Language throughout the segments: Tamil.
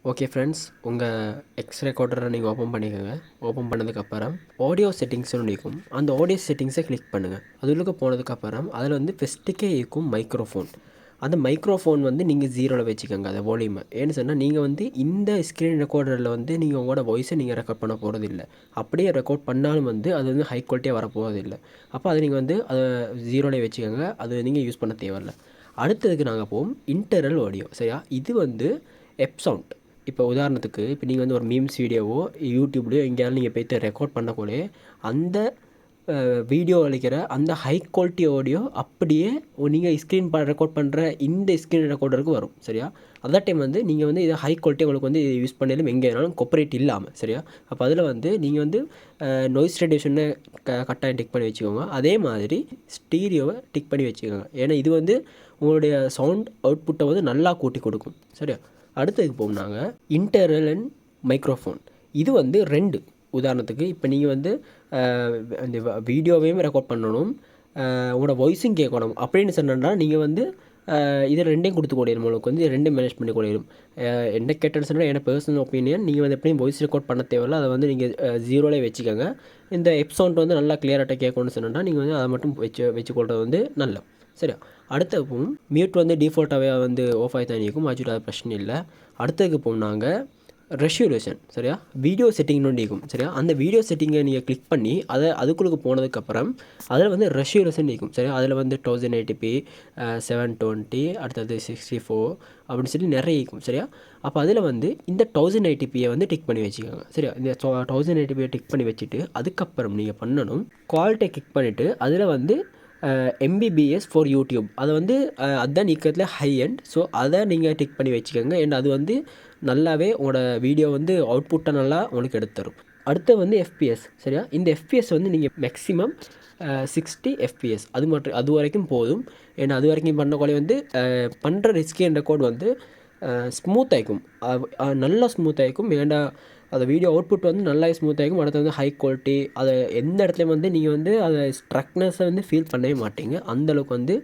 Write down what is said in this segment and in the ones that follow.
ஓகே ஃப்ரெண்ட்ஸ், உங்கள் எக்ஸ் ரெக்கார்டரை நீங்கள் ஓப்பன் பண்ணிக்கோங்க. ஓப்பன் பண்ணதுக்கப்புறம் ஆடியோ செட்டிங்ஸ்னு இருக்கும். அந்த ஆடியோ செட்டிங்ஸை கிளிக் பண்ணுங்கள். அதுக்கு போனதுக்கப்புறம் அதில் வந்து ஃபஸ்ட்டுக்கே இருக்கும் மைக்ரோஃபோன். அந்த மைக்ரோஃபோன் வந்து நீங்கள் ஜீரோவில் வச்சுக்கோங்க அந்த வால்யூமை. ஏன்னு சொன்னால் நீங்கள் வந்து இந்த ஸ்க்ரீன் ரெக்கார்டரில் வந்து நீங்கள் உங்களோட வாய்ஸை நீங்கள் ரெக்கார்ட் பண்ண போகிறது இல்லை. அப்படியே ரெக்கார்ட் பண்ணாலும் வந்து அது வந்து ஹை குவாலிட்டியாக வரப்போகிறது இல்லை. அப்போ அது நீங்கள் வந்து அதை ஜீரோவில் வச்சுக்கோங்க. அது நீங்கள் யூஸ் பண்ண தேவையில்லை. அடுத்ததுக்கு நாங்கள் போவோம் இன்டர்னல் ஆடியோ. சரியா? இது வந்து எப்சவுண்ட். இப்போ உதாரணத்துக்கு இப்போ நீங்கள் வந்து ஒரு மீம்ஸ் வீடியோவோ யூடியூப்லேயோ எங்கேயாவது நீங்கள் போய்ட்டு ரெக்கார்ட் பண்ணக்கூட அந்த வீடியோ அளிக்கிற அந்த ஹை குவாலிட்டி ஆடியோ அப்படியே நீங்கள் ஸ்க்ரீன் ரெக்கார்ட் பண்ணுற இந்த ஸ்க்ரீன் ரெக்கார்டருக்கு வரும். சரியா? அதே டைம் வந்து நீங்கள் வந்து இதை ஹை குவாலிட்டி உங்களுக்கு வந்து இது யூஸ் பண்ணாலும் எங்கே வேணாலும் கொப்பரேட் இல்லாமல். சரியா? அப்போ அதில் வந்து நீங்கள் வந்து நாய்ஸ் ரெடியூஷனை கட்டாயம் டிக் பண்ணி வச்சுக்கோங்க. அதே மாதிரி ஸ்டீரியோவை டிக் பண்ணி வச்சுக்கோங்க. ஏன்னா இது வந்து உங்களுடைய சவுண்ட் அவுட்புட்டை வந்து நல்லா கூட்டி கொடுக்கும். சரியா? அடுத்ததுக்கு போகும்னாங்க இன்டர்னல் அண்ட் மைக்ரோஃபோன். இது வந்து 2 உதாரணத்துக்கு இப்போ நீங்கள் வந்து அந்த வீடியோவையும் ரெக்கார்ட் பண்ணணும், உங்களோட வாய்ஸும் கேட்கணும் அப்படின்னு சொன்னால் நீங்கள் வந்து இதை 2டையும் கொடுத்து கூடியும். உங்களுக்கு வந்து 2டையும் மேனேஜ் பண்ணி கூடியும். என்ன கேட்டேன்னு சொன்னால் என்னோட பர்சனல் ஒப்பீனியன், நீங்கள் வந்து எப்படியும் வாய்ஸ் ரெக்கார்ட் பண்ண தேவையில்ல. அதை வந்து நீங்கள் ஜீரோலேயே வச்சுக்கோங்க. இந்த எப்சவுண்ட் வந்து நல்லா கிளியராக கேட்கணும்னு சொன்னால் நீங்கள் வந்து அதை மட்டும் வச்சுக்கொள்கிறது வந்து நல்ல. சரியா? அடுத்தது மியூட் வந்து டிஃபால்ட்டாகவே வந்து ஆஃப் ஆகி தான் இருக்கும். ஆக்சுவலி அது பிரச்சனை இல்லை. அடுத்ததுக்கு போனாங்க ரெசல்யூஷன். சரியா? வீடியோ செட்டிங்னு இருக்கும். சரியா? அந்த வீடியோ செட்டிங்கை நீங்கள் கிளிக் பண்ணி அதுக்குள்ளே போனதுக்கப்புறம் அதில் வந்து ரெசல்யூஷன் இருக்கும். சரியா? அதில் வந்து 1080p 720 அடுத்தது 64 அப்படின்னு சொல்லி நிறைய இருக்கும். சரியா? அப்போ அதில் வந்து இந்த 1080pயை வந்து டிக் பண்ணி வச்சுக்கோங்க. சரியா? இந்த 1080pயை டிக் பண்ணி வச்சுட்டு அதுக்கப்புறம் நீங்கள் பண்ணணும் குவாலிட்டியை கிளிக் பண்ணிவிட்டு அதில் வந்து MBBS ஃபார் யூடியூப் அதை வந்து அதுதான் நீக்கிறதுல ஹை எண்ட். ஸோ அதை நீங்கள் டிக் பண்ணி வச்சுக்கோங்க. அண்ட் அது வந்து நல்லாவே உங்களோட வீடியோ வந்து அவுட்புட்டை நல்லா உங்களுக்கு எடுத்து தரும். அடுத்து வந்து FPS. சரியா? இந்த FPS வந்து நீங்கள் மேக்ஸிமம் 60 FPS அது வரைக்கும் போதும். ஏன்னா அது வரைக்கும் பண்ணக்கூடிய வந்து பண்ணுற ஸ்க்ரீன் ரெக்கார்ட் வந்து ஸ்மூத்தாகிக்கும், நல்லா ஸ்மூத்தாகிக்கும். ஏன்னா அந்த வீடியோ அவுட்புட் வந்து நல்லா ஸ்மூத்தாகிக்கும். அடுத்து வந்து ஹை குவாலிட்டி, அதை எந்த இடத்துலையும் வந்து நீங்கள் வந்து அதை ஸ்ட்ரக்னஸை வந்து ஃபீல் பண்ணவே மாட்டீங்க. அந்தளவுக்கு வந்து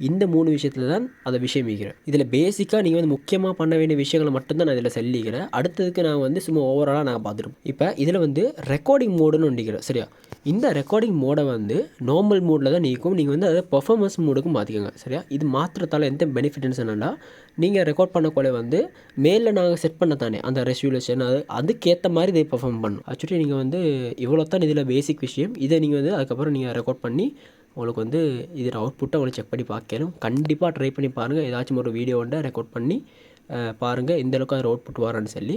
இந்த 3 விஷயத்தில் தான் அதை விஷயம் வைக்கிறேன். இதில் பேசிக்காக நீங்கள் வந்து முக்கியமாக பண்ண வேண்டிய விஷயங்களை மட்டும்தான் நான் இதில் சொல்லிக்கிறேன். அடுத்ததுக்கு நான் வந்து சும்மா ஓவராலாக நான் பார்த்துருப்போம். இப்போ இதில் வந்து ரெக்கார்டிங் மோடுன்னு ஒன்றிக்கிறேன். சரியா? இந்த ரெக்கார்டிங் மோடை வந்து நார்மல் மோடில் தான் நீக்கும். நீங்கள் வந்து அதை பர்ஃபார்மன்ஸ் மோடுக்கும் மாற்றிக்கோங்க. சரியா? இது மாத்திரத்தால் எந்த பெனிஃபிட்னு என்னென்னா, நீங்கள் ரெக்கார்ட் பண்ணக்குள்ள வந்து மேலே நாங்கள் செட் பண்ண தானே அந்த ரெசல்யூஷன் அதுக்கேற்ற மாதிரி இதை பர்ஃபார்ம் பண்ணணும். ஆக்சுவலி நீங்கள் வந்து இவ்வளோ தான் இதில் பேசிக் விஷயம். இதை நீங்கள் வந்து அதுக்கப்புறம் நீங்கள் ரெக்கார்ட் பண்ணி உங்களுக்கு வந்து இதில் அவுட்புட்டை உங்களுக்கு செக் பண்ணி பார்க்கணும். கண்டிப்பாக ட்ரை பண்ணி பாருங்கள். ஏதாச்சும் ஒரு வீடியோ வந்து ரெக்கார்ட் பண்ணி பாருங்கள் எந்தளவுக்கு அதில் அவுட்புட் வரான்னு சொல்லி.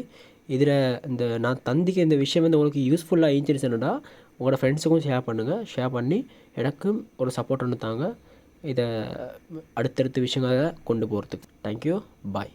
இதில் இந்த நான் தந்திக்க இந்த விஷயம் வந்து உங்களுக்கு யூஸ்ஃபுல்லாக இருந்துச்சுன்னு சொன்னால் உங்களோட ஃப்ரெண்ட்ஸுக்கும் ஷேர் பண்ணுங்கள். ஷேர் பண்ணி எனக்கும் ஒரு சப்போர்ட் ஒன்று தாங்க இதை அடுத்தடுத்த விஷயங்களை கொண்டு போகிறதுக்கு. தேங்க்யூ. பாய்.